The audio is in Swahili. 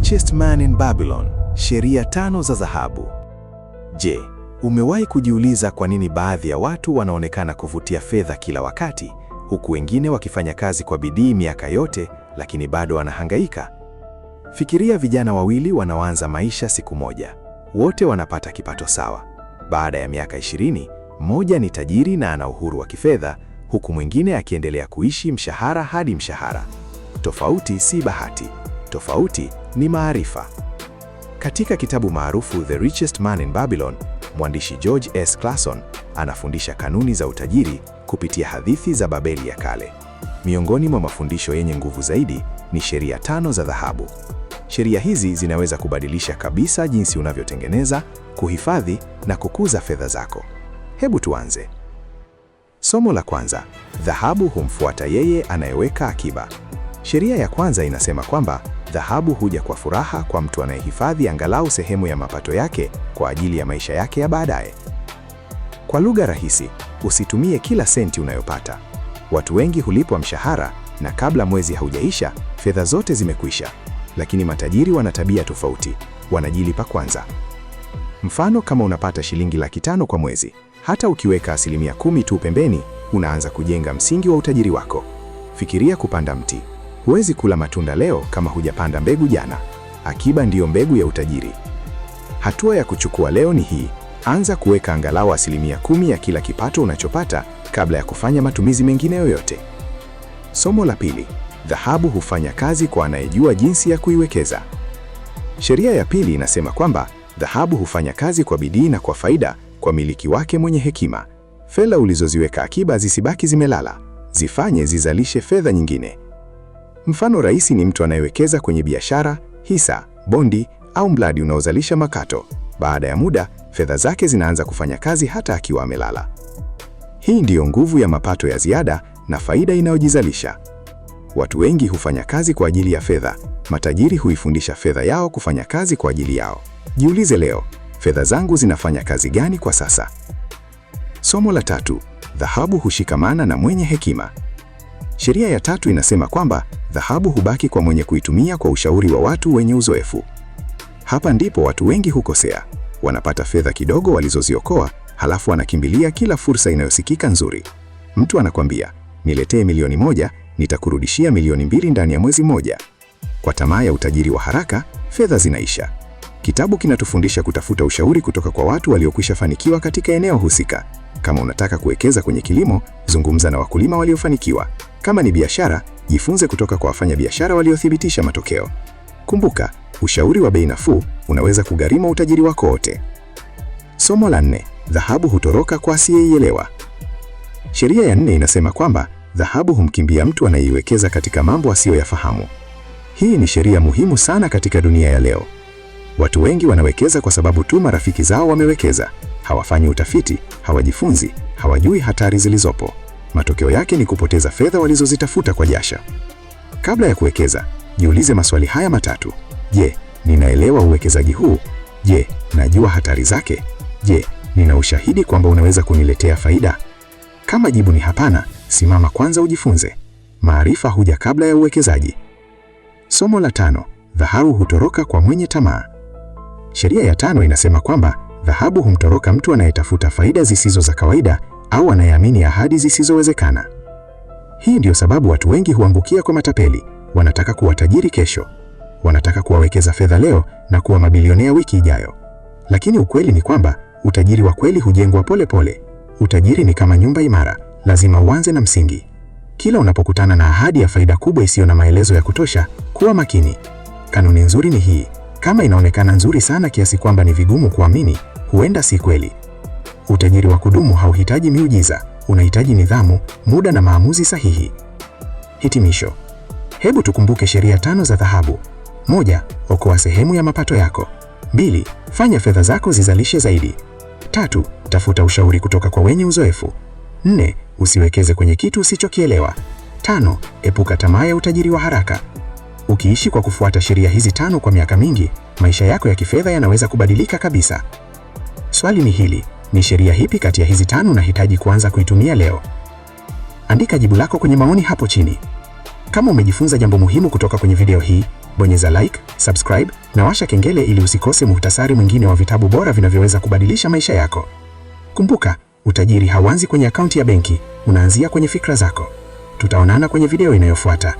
Richest Man in Babylon, sheria 5 za dhahabu. Je, umewahi kujiuliza kwa nini baadhi ya watu wanaonekana kuvutia fedha kila wakati, huku wengine wakifanya kazi kwa bidii miaka yote, lakini bado wanahangaika? Fikiria vijana wawili wanaoanza maisha siku moja. Wote wanapata kipato sawa. Baada ya miaka 20, mmoja ni tajiri na ana uhuru wa kifedha, huku mwingine akiendelea kuishi mshahara hadi mshahara. Tofauti si bahati. Tofauti ni maarifa. Katika kitabu maarufu The Richest Man in Babylon, mwandishi George S. Clason anafundisha kanuni za utajiri kupitia hadithi za Babeli ya kale. Miongoni mwa mafundisho yenye nguvu zaidi ni sheria 5 za dhahabu. Sheria hizi zinaweza kubadilisha kabisa jinsi unavyotengeneza, kuhifadhi na kukuza fedha zako. Hebu tuanze. Somo la kwanza: dhahabu humfuata yeye anayeweka akiba. Sheria ya kwanza inasema kwamba dhahabu huja kwa furaha kwa mtu anayehifadhi angalau sehemu ya mapato yake kwa ajili ya maisha yake ya baadaye. Kwa lugha rahisi, usitumie kila senti unayopata. Watu wengi hulipwa mshahara na kabla mwezi haujaisha, fedha zote zimekwisha. Lakini matajiri wana tabia tofauti, wanajilipa kwanza. Mfano, kama unapata shilingi 500,000 kwa mwezi, hata ukiweka 10% tu pembeni, unaanza kujenga msingi wa utajiri wako. Fikiria kupanda mti. Huwezi kula matunda leo kama hujapanda mbegu jana. Akiba ndiyo mbegu ya utajiri. Hatua ya kuchukua leo ni hii: anza kuweka angalau 10% ya kila kipato unachopata kabla ya kufanya matumizi mengine yoyote. Somo la pili: dhahabu hufanya kazi kwa anayejua jinsi ya kuiwekeza. Sheria ya pili inasema kwamba dhahabu hufanya kazi kwa bidii na kwa faida kwa miliki wake mwenye hekima. Fedha ulizoziweka akiba zisibaki zimelala, zifanye zizalishe fedha nyingine. Mfano rahisi ni mtu anayewekeza kwenye biashara, hisa, bondi au mradi unaozalisha makato. Baada ya muda, fedha zake zinaanza kufanya kazi hata akiwa amelala. Hii ndiyo nguvu ya mapato ya ziada na faida inayojizalisha. Watu wengi hufanya kazi kwa ajili ya fedha. Matajiri huifundisha fedha yao kufanya kazi kwa ajili yao. Jiulize leo, fedha zangu zinafanya kazi gani kwa sasa? Somo la tatu: dhahabu hushikamana na mwenye hekima. Sheria ya 3 inasema kwamba dhahabu hubaki kwa mwenye kuitumia kwa ushauri wa watu wenye uzoefu. Hapa ndipo watu wengi hukosea. Wanapata fedha kidogo walizoziokoa, halafu wanakimbilia kila fursa inayosikika nzuri. Mtu anakwambia, niletee 1,000,000, nitakurudishia 2,000,000 ndani ya mwezi mmoja. Kwa tamaa ya utajiri wa haraka, fedha zinaisha. Kitabu kinatufundisha kutafuta ushauri kutoka kwa watu waliokwisha fanikiwa katika eneo husika. Kama unataka kuwekeza kwenye kilimo, zungumza na wakulima waliofanikiwa. Kama ni biashara, jifunze kutoka kwa wafanyabiashara waliothibitisha matokeo. Kumbuka, ushauri wa bei nafuu unaweza kugharimu utajiri wako wote. Somo la 4: dhahabu hutoroka kwa asiyeielewa. Sheria ya 4 inasema kwamba dhahabu humkimbia mtu anayeiwekeza katika mambo asiyoyafahamu. Hii ni sheria muhimu sana katika dunia ya leo. Watu wengi wanawekeza kwa sababu tu marafiki zao wamewekeza. Hawafanyi utafiti, hawajifunzi, hawajui hatari zilizopo. Matokeo yake ni kupoteza fedha walizozitafuta kwa jasho. Kabla ya kuwekeza, jiulize maswali haya matatu: je, ninaelewa uwekezaji huu? Je, najua hatari zake? Je, nina ushahidi kwamba unaweza kuniletea faida? Kama jibu ni hapana, simama kwanza ujifunze. Maarifa huja kabla ya uwekezaji. Somo la 5: dhahabu hutoroka kwa mwenye tamaa. Sheria ya 5 inasema kwamba dhahabu humtoroka mtu anayetafuta faida zisizo za kawaida au anayeamini ahadi zisizowezekana. Hii ndiyo sababu watu wengi huangukia kwa matapeli. Wanataka kuwa tajiri kesho. Wanataka kuwawekeza fedha leo na kuwa mabilionea wiki ijayo. Lakini ukweli ni kwamba utajiri wa kweli hujengwa pole pole. Utajiri ni kama nyumba imara, lazima uanze na msingi. Kila unapokutana na ahadi ya faida kubwa isiyo na maelezo ya kutosha, kuwa makini. Kanuni nzuri ni hii: kama inaonekana nzuri sana kiasi kwamba ni vigumu kuamini, huenda si kweli. Utajiri wa kudumu hauhitaji miujiza, unahitaji nidhamu, muda na maamuzi sahihi. Hitimisho. Hebu tukumbuke sheria 5 za dhahabu. 1. Okoa sehemu ya mapato yako. 2. Fanya fedha zako zizalishe zaidi. 3. Tafuta ushauri kutoka kwa wenye uzoefu. 4. Usiwekeze kwenye kitu usichokielewa. 5. Epuka tamaa ya utajiri wa haraka. Ukiishi kwa kufuata sheria hizi 5 kwa miaka mingi, maisha yako ya kifedha yanaweza kubadilika kabisa. Swali ni hili: ni sheria hipi kati ya hizi 5 unahitaji kuanza kuitumia leo? Andika jibu lako kwenye maoni hapo chini. Kama umejifunza jambo muhimu kutoka kwenye video hii, Bonyeza like, subscribe na washa kengele ili usikose muhtasari mwingine wa vitabu bora vinavyoweza kubadilisha maisha yako. Kumbuka, utajiri hauanzi kwenye akaunti ya benki, unaanzia kwenye fikra zako. Tutaonana kwenye video inayofuata.